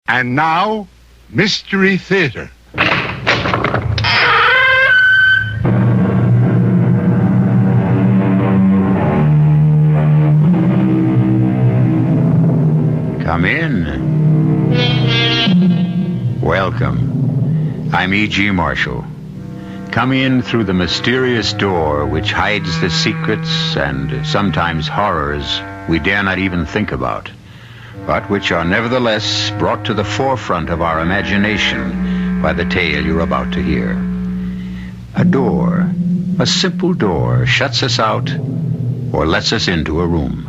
And now, Mystery Theater. Come in. Welcome. I'm E.G. Marshall. Come in through the mysterious door which hides the secrets and sometimes horrors we dare not even think about, but which are nevertheless brought to the forefront of our imagination by the tale you're about to hear. A door, a simple door, shuts us out or lets us into a room.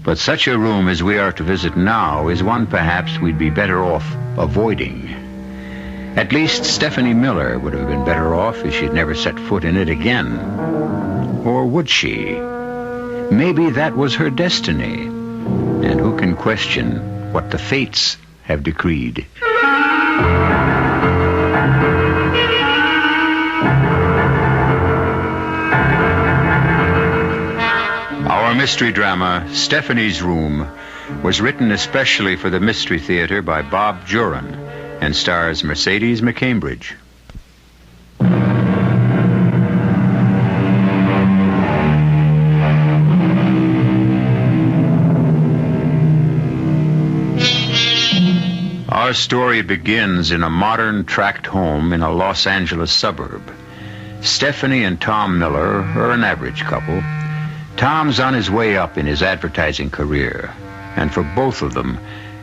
But such a room as we are to visit now is one perhaps we'd be better off avoiding. At least Stephanie Miller would have been better off if she'd never set foot in it again. Or would she? Maybe that was her destiny. And who can question what the fates have decreed? Our mystery drama, Stephanie's Room, was written especially for the Mystery Theater by Bob Juran and stars Mercedes McCambridge. Our story begins in a modern tract home in a Los Angeles suburb. Stephanie and Tom Miller are an average couple. Tom's on his way up in his advertising career, and for both of them,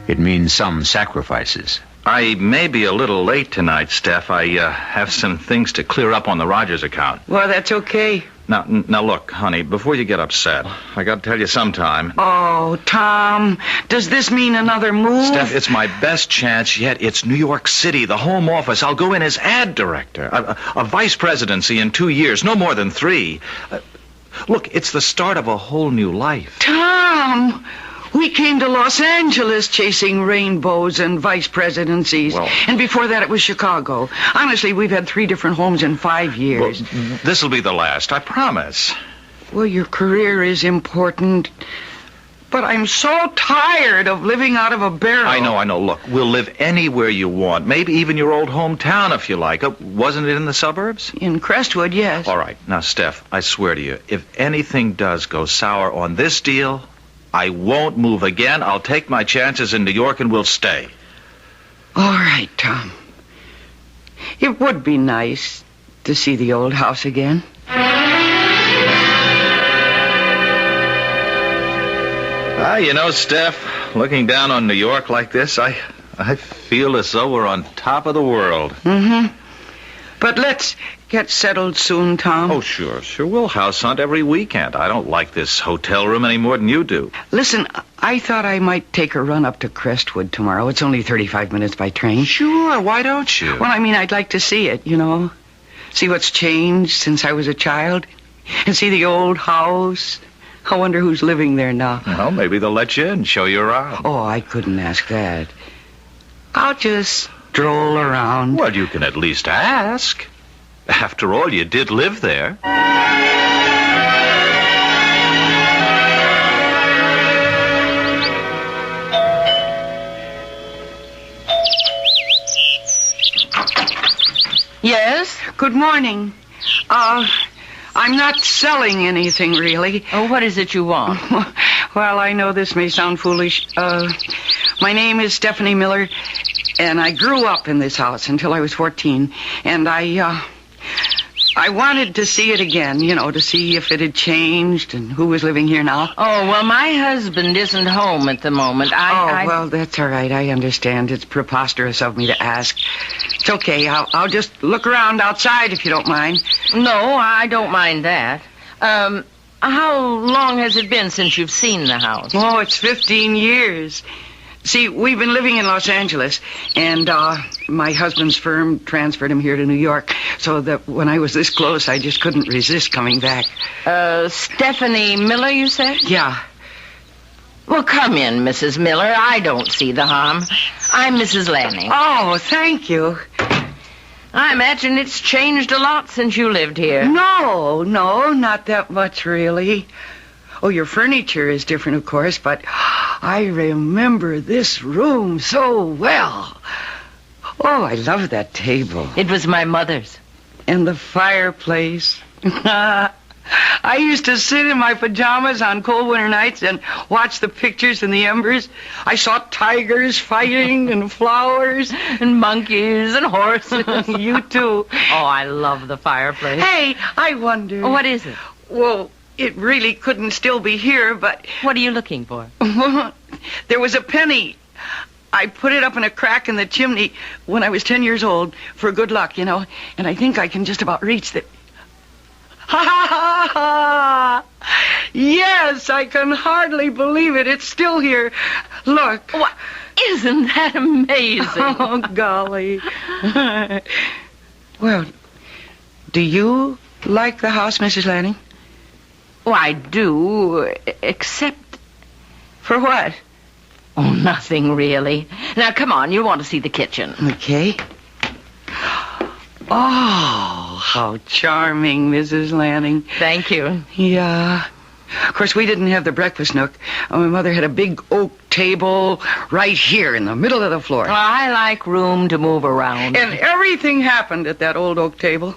it means some sacrifices. I may be a little late tonight, Steph. I have some things to clear up on the Rogers account. Well, that's okay. Now, look, honey, before you get upset, I got to tell you sometime. Oh, Tom, does this mean another move? Steph, it's my best chance yet. It's New York City, the home office. I'll go in as ad director. A vice presidency in 2 years, no more than 3. Look, it's the start of a whole new life. Tom, we came to Los Angeles chasing rainbows and vice presidencies. Well, and before that, it was Chicago. Honestly, we've had 3 different homes in 5 years. Well, this'll be the last, I promise. Well, your career is important, but I'm so tired of living out of a barrel. I know. Look, we'll live anywhere you want. Maybe even your old hometown if you like. Wasn't it in the suburbs? In Crestwood, yes. All right. Now, Steph, I swear to you, if anything does go sour on this deal, I won't move again. I'll take my chances in New York and we'll stay. All right, Tom. It would be nice to see the old house again. You know, Steph, looking down on New York like this, I feel as though we're on top of the world. Mm-hmm. But let's get settled soon, Tom. Oh, sure. We'll house hunt every weekend. I don't like this hotel room any more than you do. Listen, I thought I might take a run up to Crestwood tomorrow. It's only 35 minutes by train. Sure, why don't you? Well, I mean, I'd like to see it, you know. See what's changed since I was a child. And see the old house. I wonder who's living there now. Well, maybe they'll let you in, show you around. Oh, I couldn't ask that. I'll just stroll around. Well, you can at least ask. After all, you did live there. Yes? Good morning. I'm not selling anything, really. Oh, what is it you want? Well, I know this may sound foolish. My name is Stephanie Miller, and I grew up in this house until I was 14. And I wanted to see it again, you know, to see if it had changed and who was living here now. Oh, well, my husband isn't home at the moment. Well, that's all right. I understand. It's preposterous of me to ask. It's okay. I'll just look around outside if you don't mind. No, I don't mind that. How long has it been since you've seen the house? Oh, it's 15 years. See, we've been living in Los Angeles, and my husband's firm transferred him here to New York, so that when I was this close, I just couldn't resist coming back. Stephanie Miller, you said? Yeah. Well, come in, Mrs. Miller. I don't see the harm. I'm Mrs. Lanning. Oh, thank you. I imagine it's changed a lot since you lived here. No, not that much, really. Oh, your furniture is different, of course, but I remember this room so well. Oh, I love that table. It was my mother's. And the fireplace. I used to sit in my pajamas on cold winter nights and watch the pictures in the embers. I saw tigers fighting and flowers. And monkeys and horses. You too. Oh, I love the fireplace. Hey, I wonder. What is it? Well, it really couldn't still be here, but What are you looking for? there was a penny. I put it up in a crack in the chimney when I was 10 years old for good luck, and I think I can just about reach the... Ha ha ha ha! Yes, I can hardly believe it. It's still here. Look. What? Isn't that amazing? Oh, golly. Well, do you like the house, Mrs. Lanning? Oh, I do, except... For what? Oh, nothing really. Now, come on, you want to see the kitchen. Okay. Oh, how charming, Mrs. Lanning. Thank you. Yeah. Of course, we didn't have the breakfast nook. My mother had a big oak table right here in the middle of the floor. Well, I like room to move around. And everything happened at that old oak table.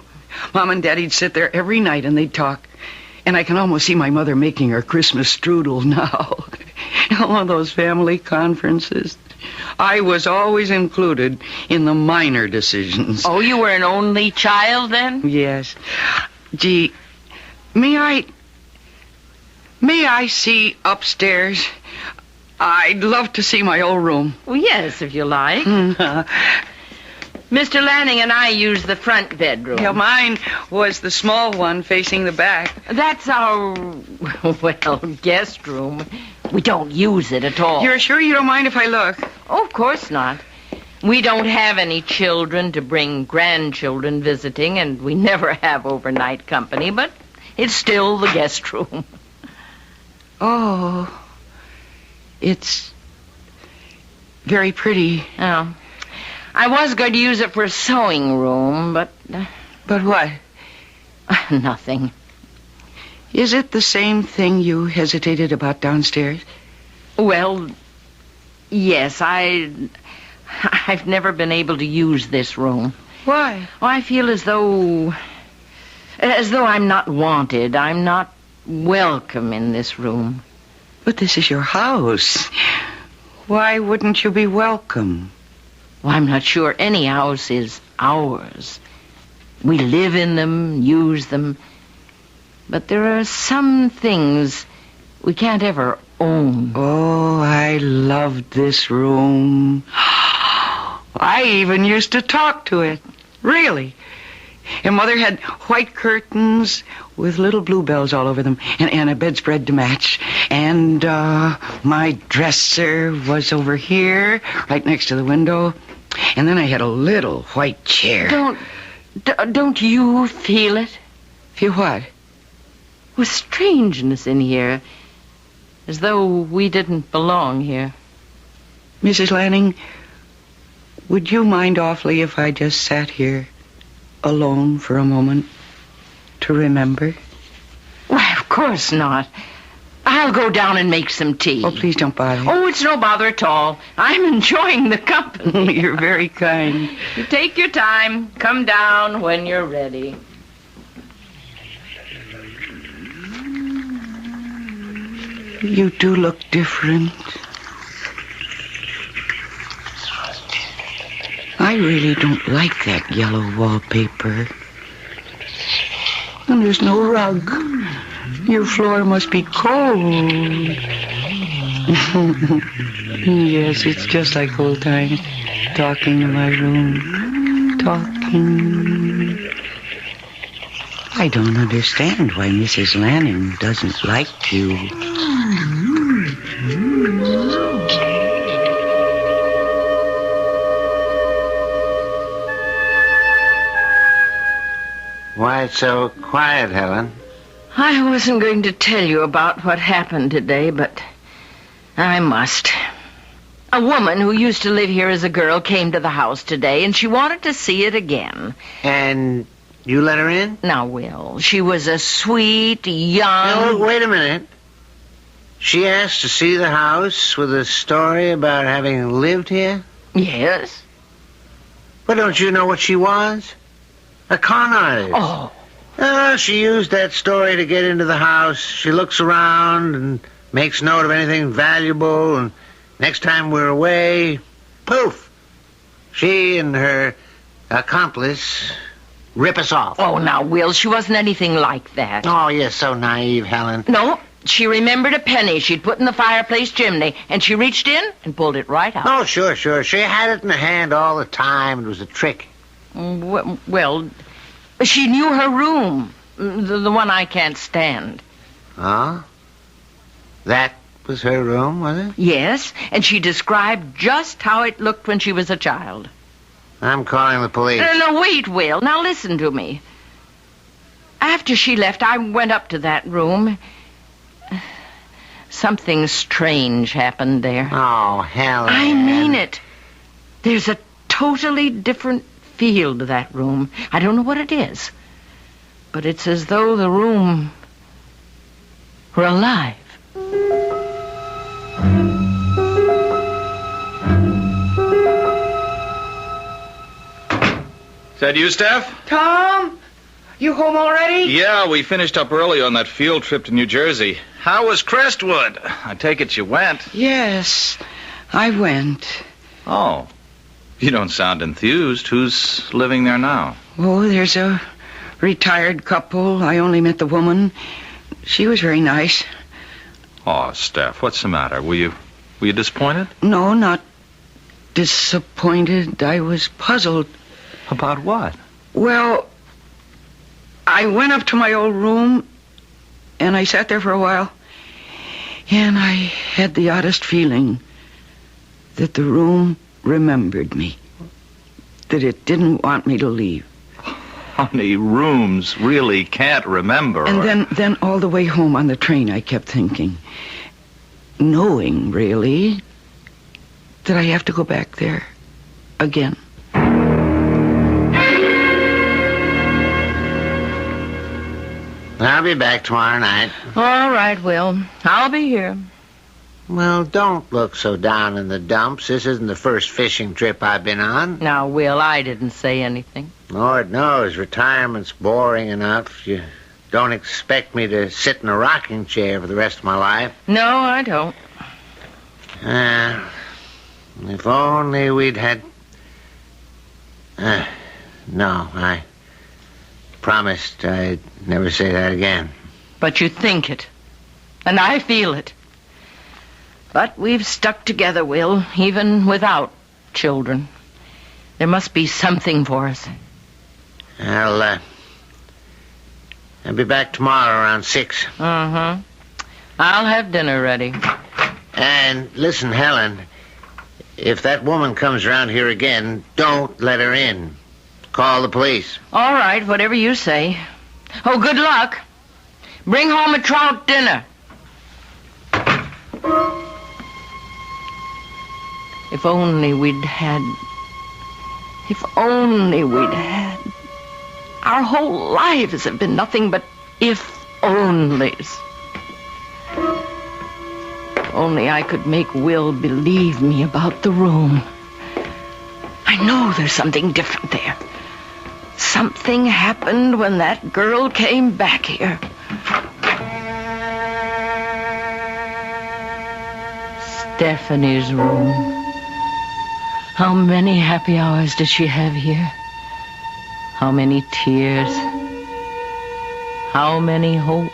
Mom and Daddy'd sit there every night and they'd talk. And I can almost see my mother making her Christmas strudel now. Oh, those family conferences. I was always included in the minor decisions. Oh, you were an only child then? Yes. Gee, may I see upstairs? I'd love to see my old room. Well, yes, if you like. Mr. Lanning and I use the front bedroom. Yeah, mine was the small one facing the back. That's our, well, guest room. We don't use it at all. You're sure you don't mind if I look? Oh, of course not. We don't have any children to bring grandchildren visiting, and we never have overnight company, but it's still the guest room. Oh, it's very pretty. Oh. I was going to use it for a sewing room, but... But what? Nothing. Is it the same thing you hesitated about downstairs? Well, yes, I've never been able to use this room. Why? Oh, I feel as though I'm not wanted. I'm not welcome in this room. But this is your house. Why wouldn't you be welcome? Well, I'm not sure any house is ours. We live in them, use them. But there are some things we can't ever own. Oh, I loved this room. I even used to talk to it. Really. And Mother had white curtains with little bluebells all over them and a bedspread to match. And my dresser was over here, right next to the window. And then I had a little white chair. Don't you feel it? Feel what? With strangeness in here. As though we didn't belong here. Mrs. Lanning, would you mind awfully if I just sat here alone for a moment to remember? Why, of course not. I'll go down and make some tea. Oh, please don't bother. Oh, it's no bother at all. I'm enjoying the company. You're very kind. You take your time. Come down when you're ready. You do look different. I really don't like that yellow wallpaper. And there's no rug. Your floor must be cold. Yes, it's just like old times. Talking in my room. Talking. I don't understand why Mrs. Lanning doesn't like you. Why it's so quiet, Helen? I wasn't going to tell you about what happened today, but I must. A woman who used to live here as a girl came to the house today, and she wanted to see it again. And you let her in? Now, Will, she was a sweet, young... No, wait a minute. She asked to see the house with a story about having lived here? Yes. But don't you know what she was? A con artist. Oh. She used that story to get into the house. She looks around and makes note of anything valuable, and next time we're away, poof! She and her accomplice rip us off. Oh, now, Will, she wasn't anything like that. Oh, you're so naive, Helen. No, she remembered a penny she'd put in the fireplace chimney, and she reached in and pulled it right out. Oh, sure. She had it in her hand all the time. It was a trick. Well, she knew her room, the one I can't stand. Oh? That was her room, was it? Yes, and she described just how it looked when she was a child. I'm calling the police. No, wait, Will. Now listen to me. After she left, I went up to that room. Something strange happened there. Oh, Helen. I mean it. There's a totally different feel to that room. I don't know what it is, but it's as though the room were alive. Is that you, Steph? Tom, you home already? Yeah, we finished up early on that field trip to New Jersey. How was Crestwood? I take it you went. Yes, I went. Oh, you don't sound enthused. Who's living there now? Oh, there's a retired couple. I only met the woman. She was very nice. Oh, Steph, what's the matter? Were you disappointed? No, not disappointed. I was puzzled. About what? Well, I went up to my old room, and I sat there for a while, and I had the oddest feeling that the room remembered me, that it didn't want me to leave. Honey, rooms really can't remember. And then all the way home on the train, I kept thinking, knowing, really, that I have to go back there again. I'll be back tomorrow night. All right, Will. I'll be here. Well, don't look so down in the dumps. This isn't the first fishing trip I've been on. Now, Will, I didn't say anything. Lord knows, retirement's boring enough. You don't expect me to sit in a rocking chair for the rest of my life. No, I don't. If only we'd had... No, I promised I'd never say that again. But you think it. And I feel it. But we've stuck together, Will, even without children. There must be something for us. I'll be back tomorrow around 6. Uh-huh. I'll have dinner ready. And listen, Helen, if that woman comes around here again, don't let her in. Call the police. All right, whatever you say. Oh, good luck. Bring home a trout dinner. If only we'd had... Our whole lives have been nothing but if-onlys. If only I could make Will believe me about the room. I know there's something different there. Something happened when that girl came back here. Stephanie's room. How many happy hours did she have here? How many tears? How many hopes?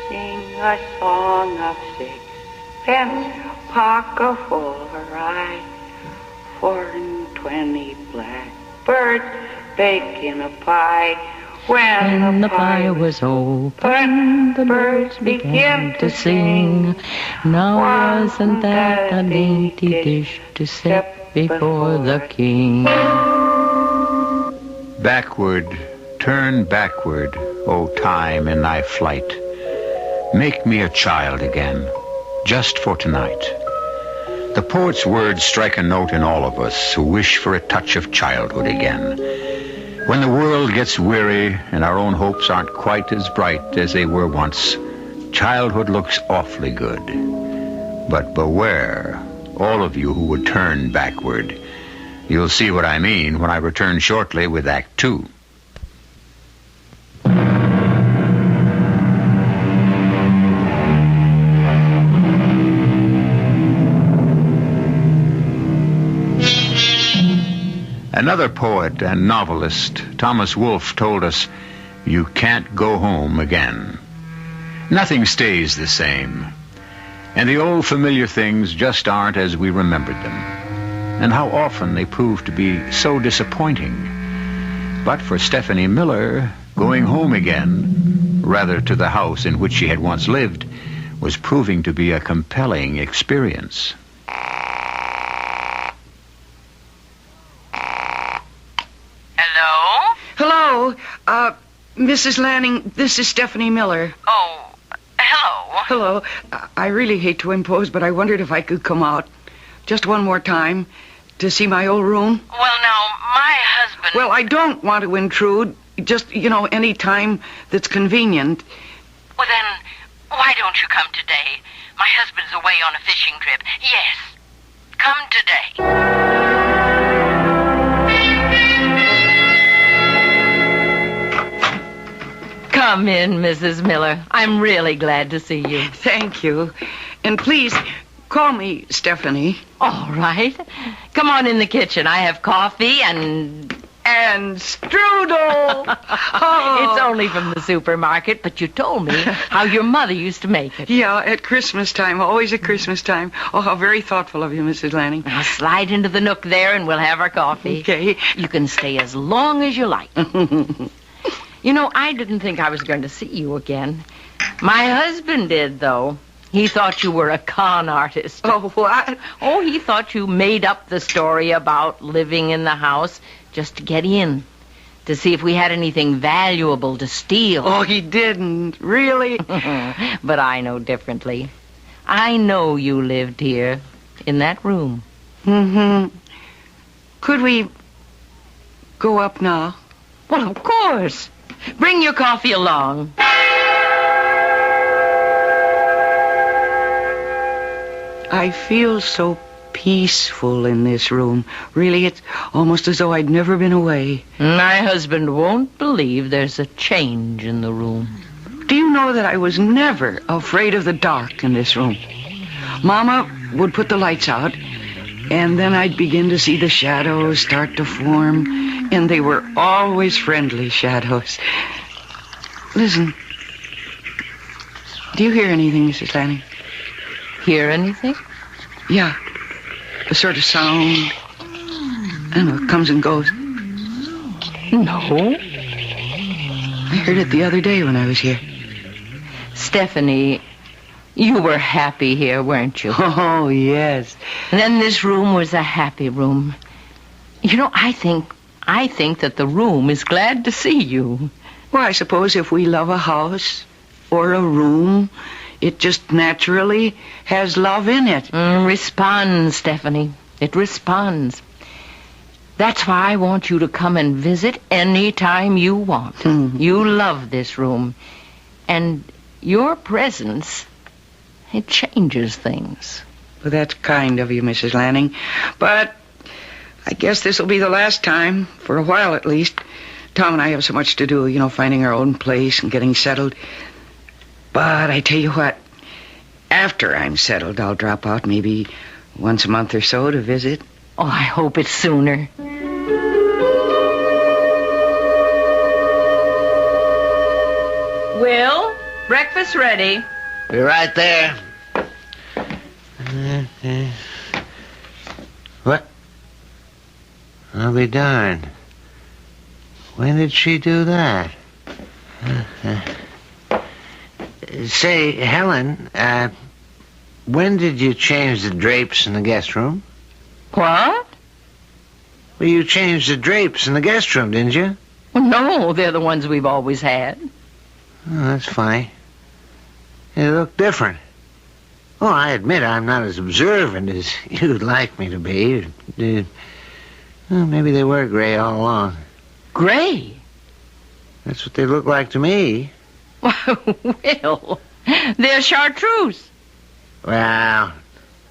Sing a song of sixpence, pocket full of rye, 420 blackbirds baking a pie. When the fire was open, the birds began to sing. Now wasn't that a dainty dish to set before the king? Backward, turn backward, O time, in thy flight. Make me a child again, just for tonight. The poet's words strike a note in all of us who wish for a touch of childhood again. When the world gets weary and our own hopes aren't quite as bright as they were once, childhood looks awfully good. But beware, all of you who would turn backward. You'll see what I mean when I return shortly with Act Two. Another poet and novelist, Thomas Wolfe, told us, "You can't go home again." Nothing stays the same. And the old familiar things just aren't as we remembered them. And how often they prove to be so disappointing. But for Stephanie Miller, going home again, rather to the house in which she had once lived, was proving to be a compelling experience. Hello? Hello, Mrs. Lanning, this is Stephanie Miller. Oh, hello. Hello. I really hate to impose, but I wondered if I could come out just one more time to see my old room. Well, now, my husband... Well, I don't want to intrude. Just, any time that's convenient. Well, then, why don't you come today? My husband's away on a fishing trip. Yes, come today. Come in, Mrs. Miller. I'm really glad to see you. Thank you. And please, call me Stephanie. All right. Come on in the kitchen. I have coffee and strudel. Oh. It's only from the supermarket, but you told me how your mother used to make it. Yeah, at Christmas time. Always at Christmas time. Oh, how very thoughtful of you, Mrs. Lanning. Now slide into the nook there and we'll have our coffee. Okay. You can stay as long as you like. I didn't think I was going to see you again. My husband did, though. He thought you were a con artist. Oh, what? Oh, he thought you made up the story about living in the house just to get in, to see if we had anything valuable to steal. Oh, he didn't. Really? But I know differently. I know you lived here, in that room. Mm-hmm. Could we go up now? Well, of course. Bring your coffee along. I feel so peaceful in this room. Really, it's almost as though I'd never been away. My husband won't believe there's a change in the room. Do you know that I was never afraid of the dark in this room? Mama would put the lights out, and then I'd begin to see the shadows start to form. And they were always friendly shadows. Listen. Do you hear anything, Mrs. Lanning? Hear anything? Yeah. A sort of sound. I don't know, it comes and goes. No. I heard it the other day when I was here. Stephanie, you were happy here, weren't you? Oh, yes. And then this room was a happy room. I think that the room is glad to see you. Well, I suppose if we love a house or a room, it just naturally has love in it. Responds, Stephanie. It responds. That's why I want you to come and visit any time you want. Mm-hmm. You love this room. And your presence, it changes things. Well, that's kind of you, Mrs. Lanning. But I guess this will be the last time, for a while at least. Tom and I have so much to do, finding our own place and getting settled. But I tell you what, after I'm settled, I'll drop out maybe once a month or so to visit. Oh, I hope it's sooner. Will, breakfast ready. Be right there. What? I'll be darned. When did she do that? Say, Helen, when did you change the drapes in the guest room? What? Well, you changed the drapes in the guest room, didn't you? Well, no, they're the ones we've always had. Oh, that's funny. They look different. Oh, I admit I'm not as observant as you'd like me to be. Well, maybe they were gray all along. Gray? That's what they look like to me. Will. They're chartreuse. Well,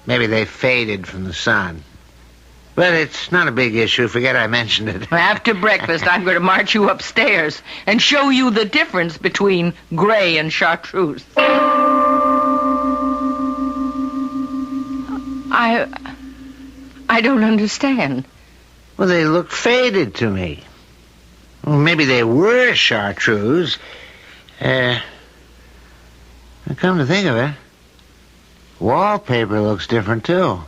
maybe they faded from the sun. But it's not a big issue. Forget I mentioned it. After breakfast, I'm going to march you upstairs and show you the difference between gray and chartreuse. I don't understand. Well, they look faded to me. Well, maybe they were chartreuse. Come to think of it, wallpaper looks different, too.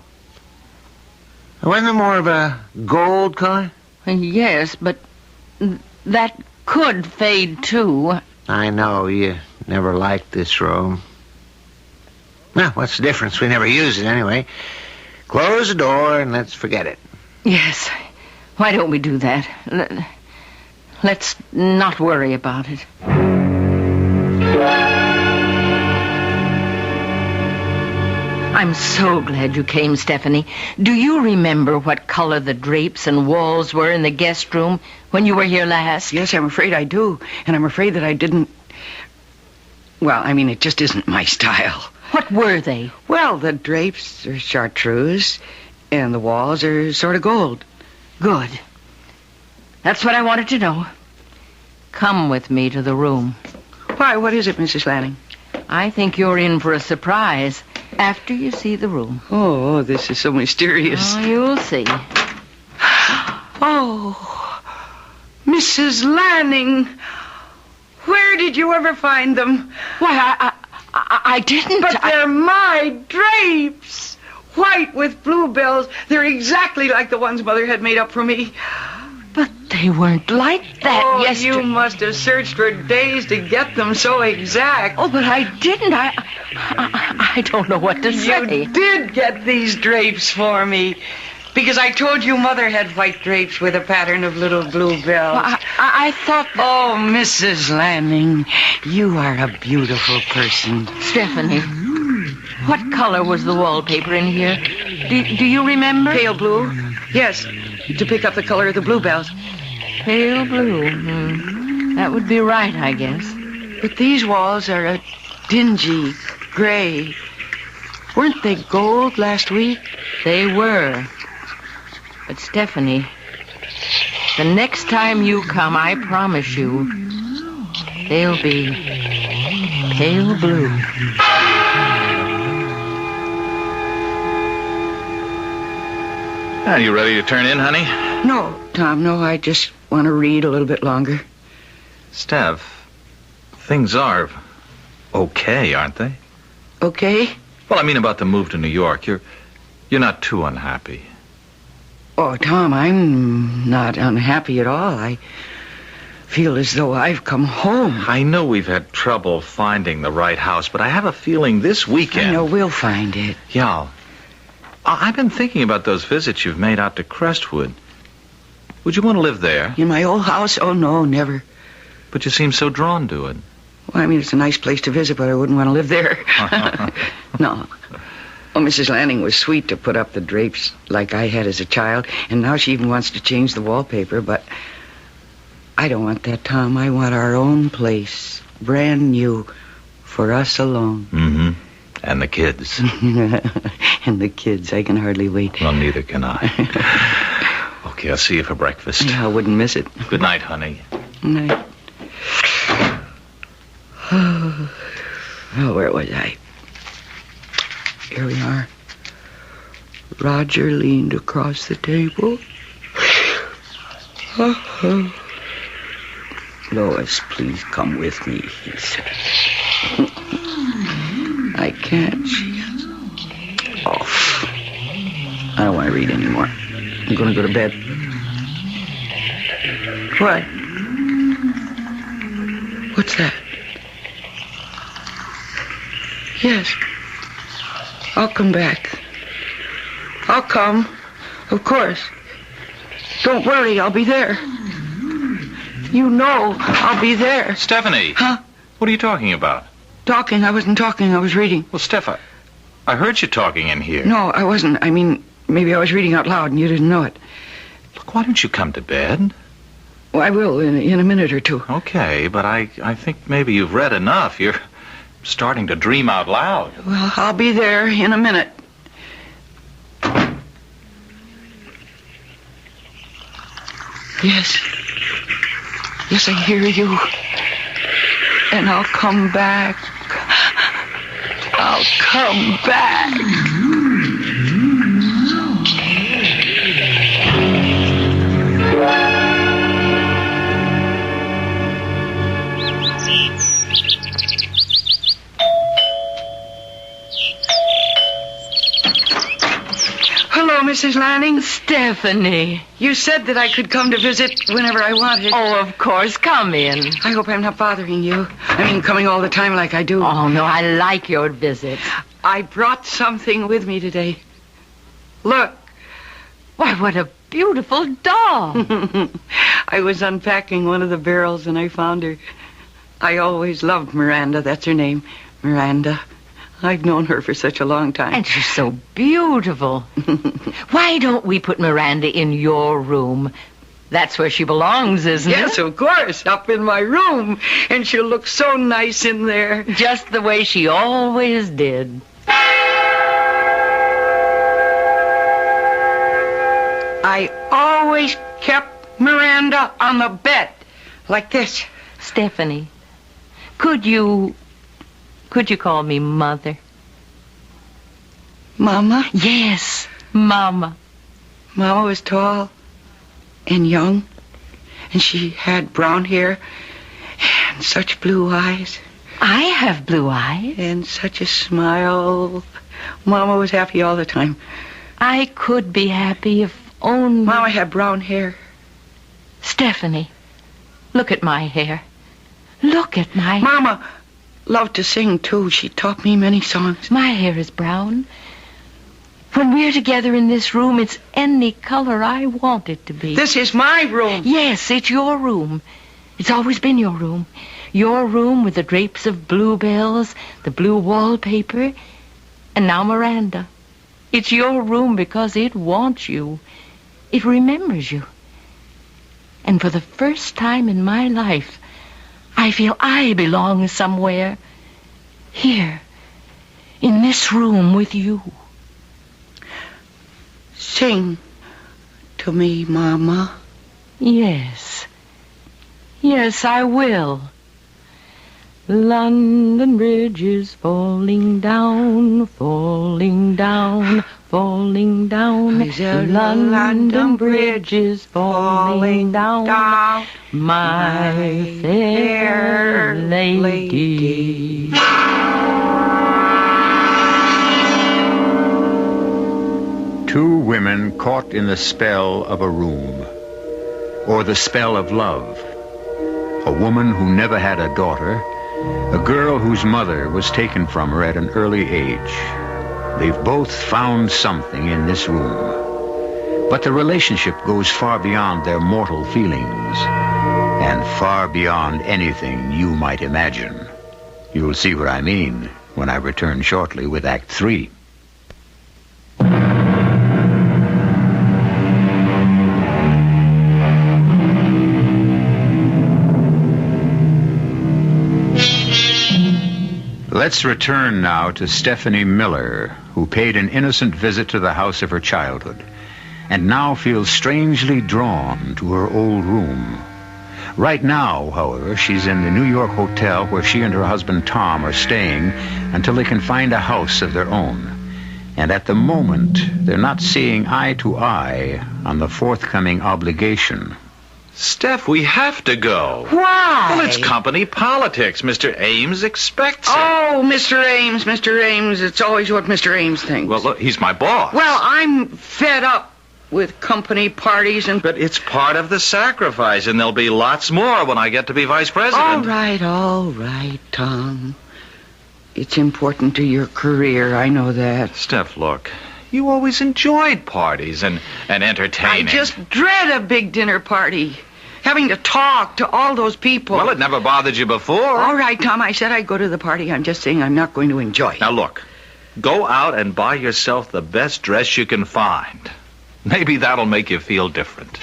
Wasn't it more of a gold color? Yes, but that could fade, too. I know, you never liked this room. Well, what's the difference? We never use it anyway. Close the door and let's forget it. Yes. Why don't we do that? Let's not worry about it. I'm so glad you came, Stephanie. Do you remember what color the drapes and walls were in the guest room when you were here last? Yes, I'm afraid I do. And I'm afraid that I didn't... Well, I mean, it just isn't my style. What were they? Well, the drapes are chartreuse, and the walls are sort of gold. Good. That's what I wanted to know. Come with me to the room. Why, what is it, Mrs. Lanning? I think you're in for a surprise after you see the room. Oh, this is so mysterious. Oh, you'll see. Oh, Mrs. Lanning, where did you ever find them? Why, I didn't. But they're my drapes. White with bluebells. They're exactly like the ones Mother had made up for me. But they weren't like that yesterday. You must have searched for days to get them so exact. Oh, but I didn't. I don't know what to say. You did get these drapes for me. Because I told you Mother had white drapes with a pattern of little bluebells. Well, I thought... Oh, Mrs. Lanning, you are a beautiful person. Stephanie, what color was the wallpaper in here? Do you remember? Pale blue. Yes, to pick up the color of the bluebells. Pale blue. That would be right, I guess. But these walls are a dingy gray. Weren't they gold last week? They were. But, Stephanie, the next time you come, I promise you, they'll be pale blue. Are you ready to turn in, honey? No, Tom, no. I just want to read a little bit longer. Steph, things are okay, aren't they? Okay? Well, I mean about the move to New York. You're not too unhappy. Oh, Tom, I'm not unhappy at all. I feel as though I've come home. I know we've had trouble finding the right house, but I have a feeling this weekend... I know we'll find it. Yeah. I've been thinking about those visits you've made out to Crestwood. Would you want to live there? In my old house? Oh, no, never. But you seem so drawn to it. Well, I mean, it's a nice place to visit, but I wouldn't want to live there. No. Well, Mrs. Lanning was sweet to put up the drapes like I had as a child, and now she even wants to change the wallpaper, but I don't want that, Tom. I want our own place, brand new, for us alone. Mm-hmm. And the kids. And the kids. I can hardly wait. Well, neither can I. Okay, I'll see you for breakfast. Yeah, I wouldn't miss it. Good night, honey. Good night. Oh, where was I? Here we are. Roger leaned across the table. Lois, please come with me, he said. I can't. Off. I don't want to read anymore. I'm going to go to bed. What? What's that? Yes. I'll come back. I'll come. Of course. Don't worry, I'll be there. You know I'll be there. Stephanie. Huh? What are you talking about? Talking? I wasn't talking. I was reading. Well, Steph, I heard you talking in here. No, I wasn't. I mean, maybe I was reading out loud and you didn't know it. Look, why don't you come to bed? Well, I will in a minute or two. Okay, but I think maybe you've read enough. You're starting to dream out loud. Well, I'll be there in a minute. Yes. Yes, I hear you. And I'll come back. I'll come back. Hello, Mrs. Lanning. Stephanie. You said that I could come to visit whenever I wanted. Oh, of course. Come in. I hope I'm not bothering you. I mean, coming all the time like I do. Oh, no, I like your visits. I brought something with me today. Look. Why, what a beautiful doll. I was unpacking one of the barrels and I found her. I always loved Miranda. That's her name. Miranda. I've known her for such a long time. And she's so beautiful. Why don't we put Miranda in your room? That's where she belongs, isn't it? Yes, of course. Up in my room. And she'll look so nice in there. Just the way she always did. I always kept Miranda on the bed. Like this. Stephanie, could you call me Mother? Mama? Yes, Mama. Mama was tall and young, and she had brown hair and such blue eyes. I have blue eyes. And such a smile. Mama was happy all the time. I could be happy if only... Mama had brown hair. Stephanie, look at my hair. Look at my... Mama loved to sing, too. She taught me many songs. My hair is brown. When we're together in this room, it's any color I want it to be. This is my room. Yes, it's your room. It's always been your room. Your room with the drapes of bluebells, the blue wallpaper, and now Miranda. It's your room because it wants you. It remembers you. And for the first time in my life, I feel I belong somewhere. Here, in this room with you. Sing to me, Mama. Yes. Yes, I will. London Bridge is falling down, falling down, falling down. The London Bridge is falling down, my fair lady. Two women caught in the spell of a room, or the spell of love. A woman who never had a daughter, a girl whose mother was taken from her at an early age. They've both found something in this room. But the relationship goes far beyond their mortal feelings, and far beyond anything you might imagine. You'll see what I mean when I return shortly with Act 3. Let's return now to Stephanie Miller, who paid an innocent visit to the house of her childhood, and now feels strangely drawn to her old room. Right now, however, she's in the New York hotel where she and her husband Tom are staying until they can find a house of their own. And at the moment, they're not seeing eye to eye on the forthcoming obligation. Steph, we have to go. Why? Well, it's company politics. Mr. Ames expects it. Oh, Mr. Ames. It's always what Mr. Ames thinks. Well, look, he's my boss. Well, I'm fed up with company parties and... But it's part of the sacrifice, and there'll be lots more when I get to be vice president. All right, Tom. It's important to your career, I know that. Steph, look, you always enjoyed parties and entertaining. I just dread a big dinner party. Having to talk to all those people. Well, it never bothered you before. All right, Tom, I said I'd go to the party. I'm just saying I'm not going to enjoy it. Now, look, go out and buy yourself the best dress you can find. Maybe that'll make you feel different.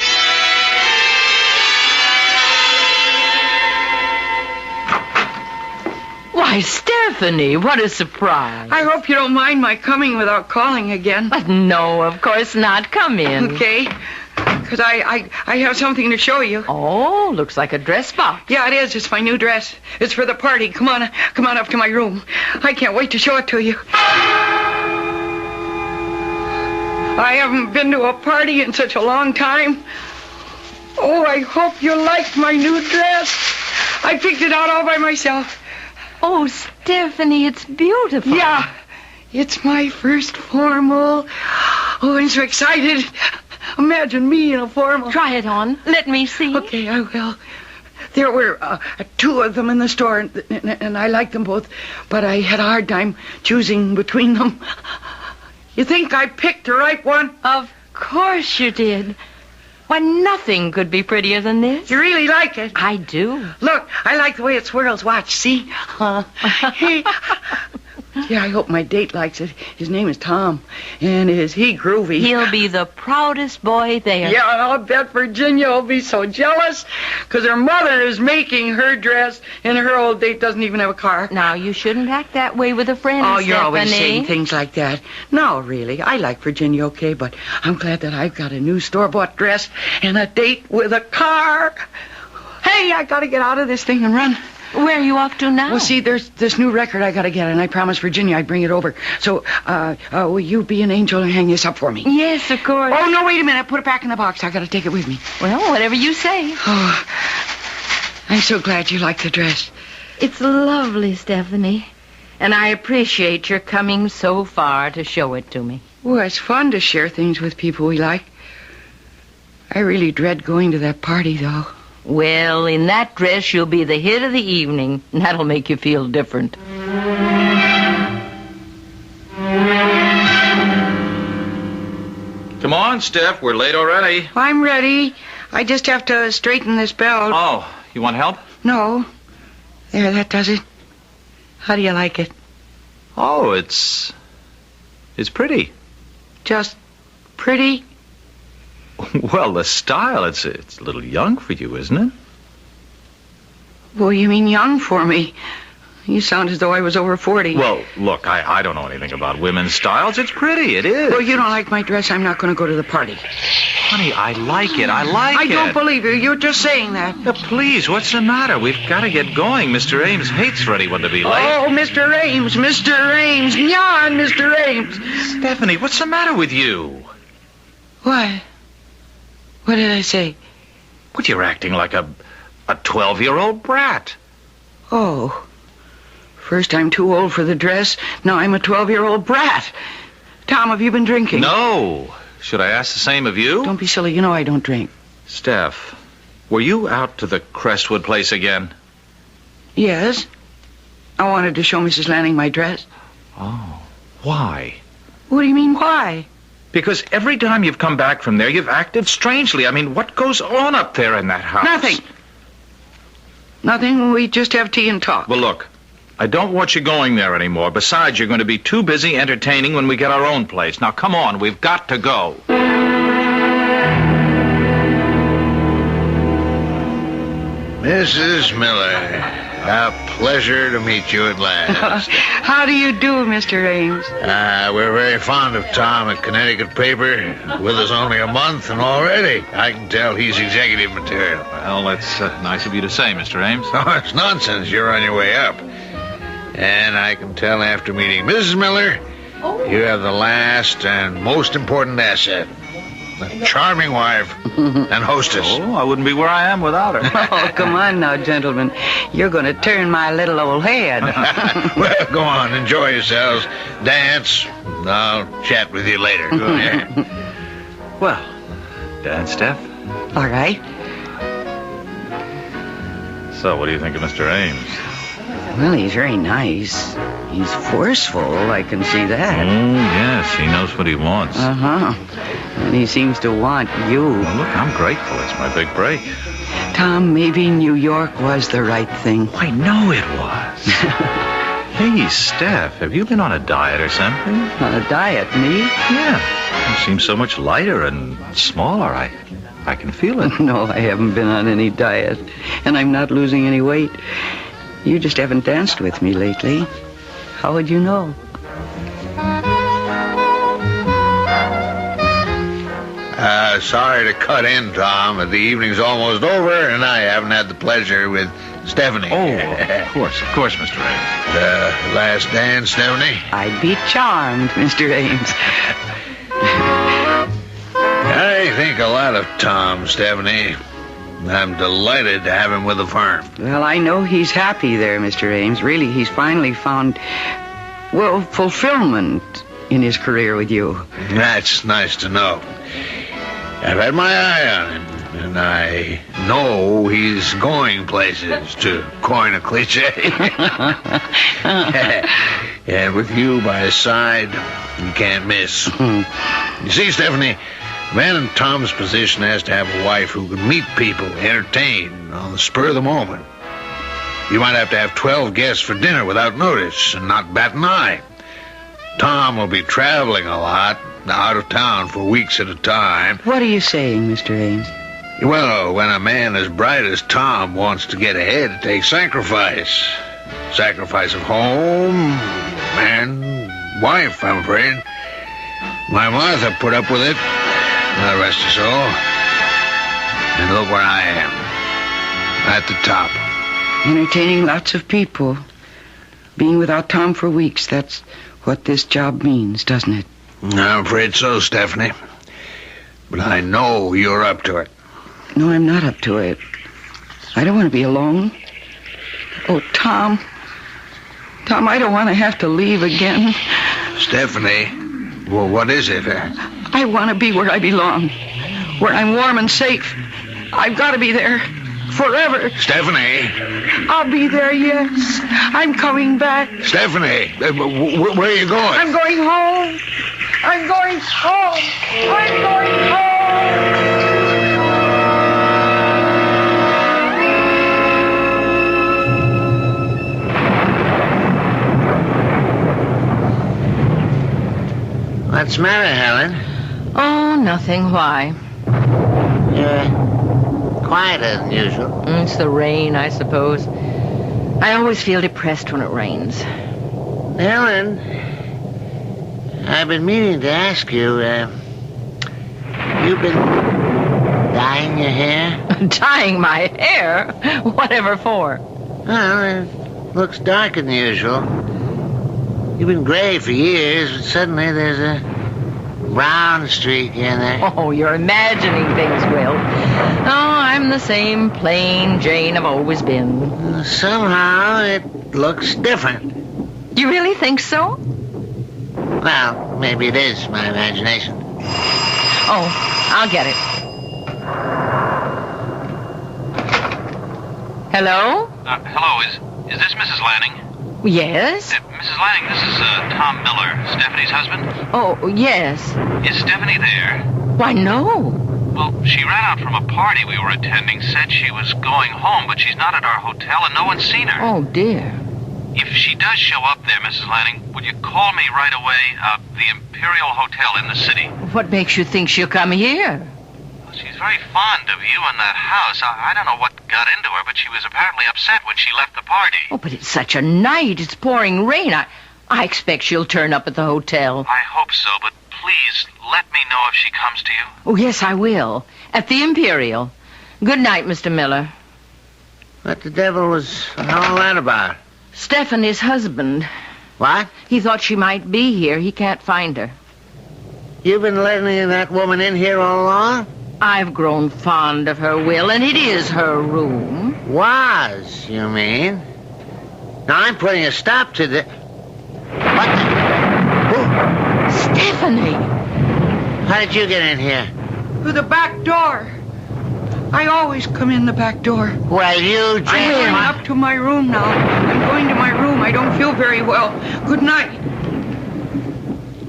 Why, Why, Stephanie, what a surprise. I hope you don't mind my coming without calling again. But no, of course not. Come in. Okay. Because I have something to show you. Oh, looks like a dress box. Yeah, it is. It's my new dress. It's for the party. Come on up to my room. I can't wait to show it to you. I haven't been to a party in such a long time. Oh, I hope you like my new dress. I picked it out all by myself. Oh, Stephanie, it's beautiful. Yeah, it's my first formal. Oh, I'm so excited. Imagine me in a formal. Try it on. Let me see. Okay, I will. There were 2 of them in the store, and I liked them both, but I had a hard time choosing between them. You think I picked the right one? Of course you did. Why, nothing could be prettier than this. You really like it? I do. Look, I like the way it swirls. Watch, see? Yeah, I hope my date likes it. His name is Tom, and is he groovy? He'll be the proudest boy there. Yeah, and I'll bet Virginia will be so jealous, because her mother is making her dress, and her old date doesn't even have a car. Now, you shouldn't act that way with a friend, Oh, you're always Stephanie. saying things like that. No, really, I like Virginia okay, but I'm glad that I've got a new store-bought dress and a date with a car. Hey, I gotta get out of this thing and run. Where are you off to now? Well, see, there's this new record I gotta get, and I promised Virginia I'd bring it over. So, will you be an angel and hang this up for me? Yes, of course. Oh, no, wait a minute. Put it back in the box. I gotta take it with me. Well, whatever you say. Oh, I'm so glad you like the dress. It's lovely, Stephanie. And I appreciate your coming so far to show it to me. Well, it's fun to share things with people we like. I really dread going to that party, though. Well, in that dress, you'll be the hit of the evening, and that'll make you feel different. Come on, Steph. We're late already. I'm ready. I just have to straighten this belt. Oh, you want help? No. There, that does it. How do you like it? Oh, it's pretty. Just pretty? Well, the style, it's a little young for you, isn't it? Well, you mean young for me? You sound as though I was over 40. Well, look, I don't know anything about women's styles. It's pretty, it is. Well, you don't like my dress, I'm not going to go to the party. Honey, I like it. I don't believe you. You're just saying that. Now, please, what's the matter? We've got to get going. Mr. Ames hates for anyone to be late. Oh, Mr. Ames, Mr. Ames. Nyan, Mr. Ames. Stephanie, what's the matter with you? What? What did I say? What, you're acting like a 12-year-old brat. Oh. First I'm too old for the dress, now I'm a 12-year-old brat. Tom, have you been drinking? No. Should I ask the same of you? Don't be silly. You know I don't drink. Steph, were you out to the Crestwood place again? Yes. I wanted to show Mrs. Lanning my dress. Oh. Why? What do you mean, why? Because every time you've come back from there, you've acted strangely. I mean, what goes on up there in that house? Nothing. We just have tea and talk. Well, look, I don't want you going there anymore. Besides, you're going to be too busy entertaining when we get our own place. Now, come on. We've got to go. Mrs. Miller, a pleasure to meet you at last. How do you do, Mr. Ames? We're very fond of Tom at Connecticut Paper. With us only a month, and already I can tell he's executive material. Well, that's nice of you to say, Mr. Ames. Oh, it's nonsense. You're on your way up. And I can tell after meeting Mrs. Miller, you have the last and most important asset. A charming wife and hostess. Oh, I wouldn't be where I am without her. Oh, come on now, gentlemen. You're going to turn my little old head. Well, go on. Enjoy yourselves. Dance. I'll chat with you later. Go ahead. Well, dance, Steph. All right. So, what do you think of Mr. Ames? Well, he's very nice. He's forceful, I can see that. Oh, yes, he knows what he wants. Uh-huh. And he seems to want you. Well, look, I'm grateful. It's my big break. Tom, maybe New York was the right thing. I know it was. Hey, Steph, have you been on a diet or something? On a diet, me? Yeah. You seem so much lighter and smaller. I can feel it. No, I haven't been on any diet. And I'm not losing any weight. You just haven't danced with me lately. How would you know? Sorry to cut in, Tom, but the evening's almost over, and I haven't had the pleasure with Stephanie. Oh, of course, Mr. Ames. Last dance, Stephanie? I'd be charmed, Mr. Ames. I think a lot of Tom, Stephanie. I'm delighted to have him with the firm. Well, I know he's happy there, Mr. Ames. Really, he's finally found, well, fulfillment in his career with you. That's nice to know. I've had my eye on him, and I know he's going places, to coin a cliche. And with you by his side, you can't miss. You see, Stephanie, a man in Tom's position has to have a wife who can meet people, entertain, on the spur of the moment. You might have to have 12 guests for dinner without notice and not bat an eye. Tom will be traveling a lot, out of town for weeks at a time. What are you saying, Mr. Ames? Well, when a man as bright as Tom wants to get ahead, it takes sacrifice. Sacrifice of home and wife, I'm afraid. My Martha put up with it, God rest her soul. And look where I am, at the top. Entertaining lots of people. Being without Tom for weeks, that's what this job means, doesn't it? I'm afraid so, Stephanie. But I know you're up to it. No, I'm not up to it. I don't want to be alone. Oh, Tom. Tom, I don't want to have to leave again. Stephanie, well, what is it? I want to be where I belong. Where I'm warm and safe. I've got to be there. Forever. Stephanie! I'll be there, yes. I'm coming back. Stephanie! Where are you going? I'm going home. I'm going home. I'm going home. What's the matter, Helen? Oh, nothing. Why? You're quieter than usual. It's the rain, I suppose. I always feel depressed when it rains. Helen, I've been meaning to ask you, you've been dyeing your hair? Dyeing my hair? Whatever for? Well, it looks darker than usual. You've been gray for years, but suddenly there's a brown streak in there. Oh, you're imagining things, Will. Oh, I'm the same plain Jane I've always been. Somehow it looks different. You really think so? Well, maybe it is my imagination. Oh, I'll get it. Hello? Hello, is this Mrs. Lanning? Yes? Mrs. Lanning, this is Tom Miller, Stephanie's husband. Oh, yes. Is Stephanie there? Why, no. Well, she ran out from a party we were attending, said she was going home, but she's not at our hotel and no one's seen her. Oh, dear. If she does show up there, Mrs. Lanning, would you call me right away? The Imperial Hotel in the city. What makes you think she'll come here? Well, she's very fond of you and that house. I don't know what got into her, but she was apparently upset when she left the party. Oh, but it's such a night. It's pouring rain. I expect she'll turn up at the hotel. I hope so, but please let me know if she comes to you. Oh, yes, I will. At the Imperial. Good night, Mr. Miller. What the devil was all that about? Stephanie's husband. What? He thought she might be here. He can't find her. You've been letting that woman in here all along? I've grown fond of her, Will, and it is her room. Was, you mean? Now, I'm putting a stop to the... What the... Who? Stephanie! How did you get in here? Through the back door. I always come in the back door. Well, you I'm going up to my room now. I'm going to my room. I don't feel very well. Good night.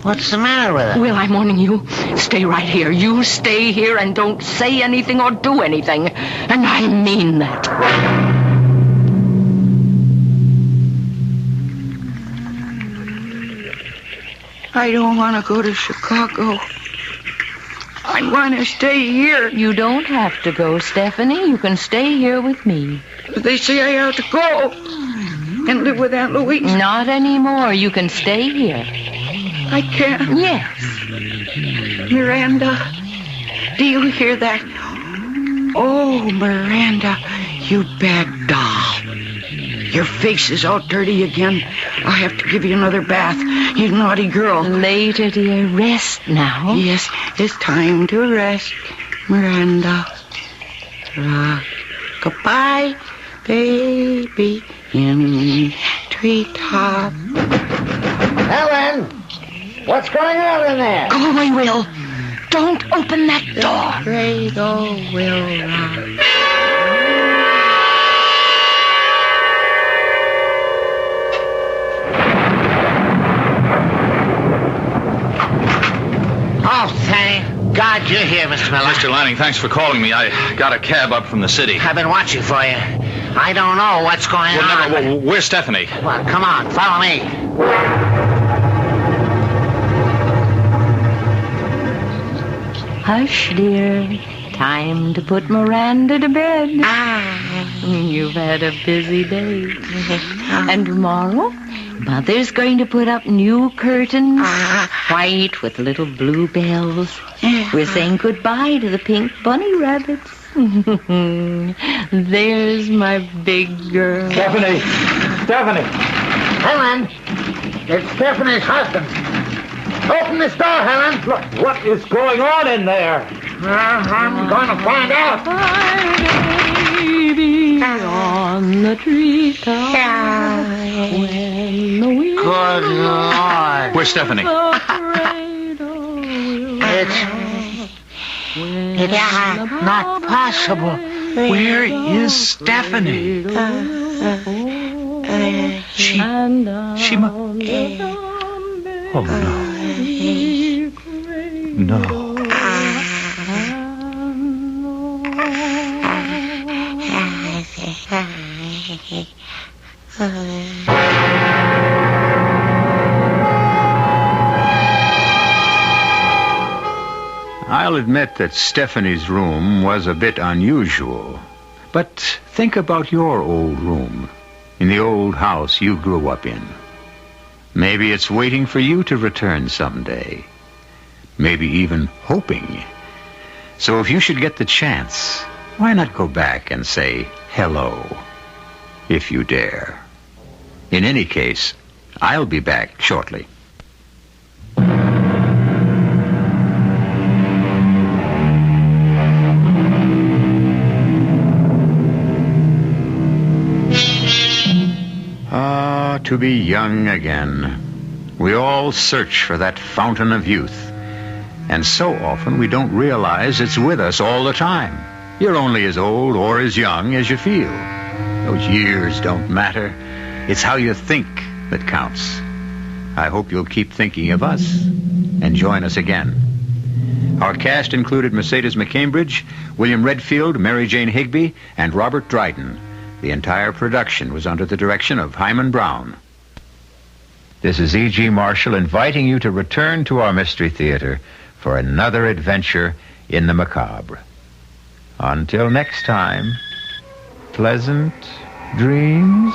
What's the matter with her? Will, I'm warning you. Stay right here. You stay here and don't say anything or do anything. And I mean that. I don't want to go to Chicago. I want to stay here. You don't have to go, Stephanie. You can stay here with me. But they say I have to go. and live with Aunt Louise? Not anymore. You can stay here. I can't. Yes. Miranda, do you hear that? Oh, Miranda, you bad doll. Your face is all dirty again. I'll have to give you another bath, you naughty girl. Later, dear. Rest now. Yes, it's time to rest, Miranda. Goodbye, baby, in treetop. Helen! What's going on in there? Go away, Will. Don't open that door. Cradle will rock. Oh, thank God you're here, Mr. Miller. Mr. Lanning, thanks for calling me. I got a cab up from the city. I've been watching for you. I don't know what's going on. Well, where's Stephanie? Well, come on, follow me. Hush, dear. Time to put Miranda to bed. You've had a busy day. And tomorrow, Mother's going to put up new curtains, white with little blue bells. We're saying goodbye to the pink bunny rabbits. There's my big girl. Stephanie! Helen! It's Stephanie's husband. Open this door, Helen. Look, what is going on in there? I'm going to find out. Baby on the treetop. When the wind Good Lord. Where's Stephanie? It's not possible. Where is Stephanie? She Oh, no. No. I'll admit that Stephanie's room was a bit unusual. But think about your old room, in the old house you grew up in. Maybe it's waiting for you to return someday. Maybe even hoping. So if you should get the chance, why not go back and say hello, if you dare? In any case, I'll be back shortly. To be young again. We all search for that fountain of youth. And so often we don't realize it's with us all the time. You're only as old or as young as you feel. Those years don't matter. It's how you think that counts. I hope you'll keep thinking of us and join us again. Our cast included Mercedes McCambridge, William Redfield, Mary Jane Higby, and Robert Dryden. The entire production was under the direction of Hyman Brown. This is E.G. Marshall inviting you to return to our Mystery Theater for another adventure in the macabre. Until next time, pleasant dreams.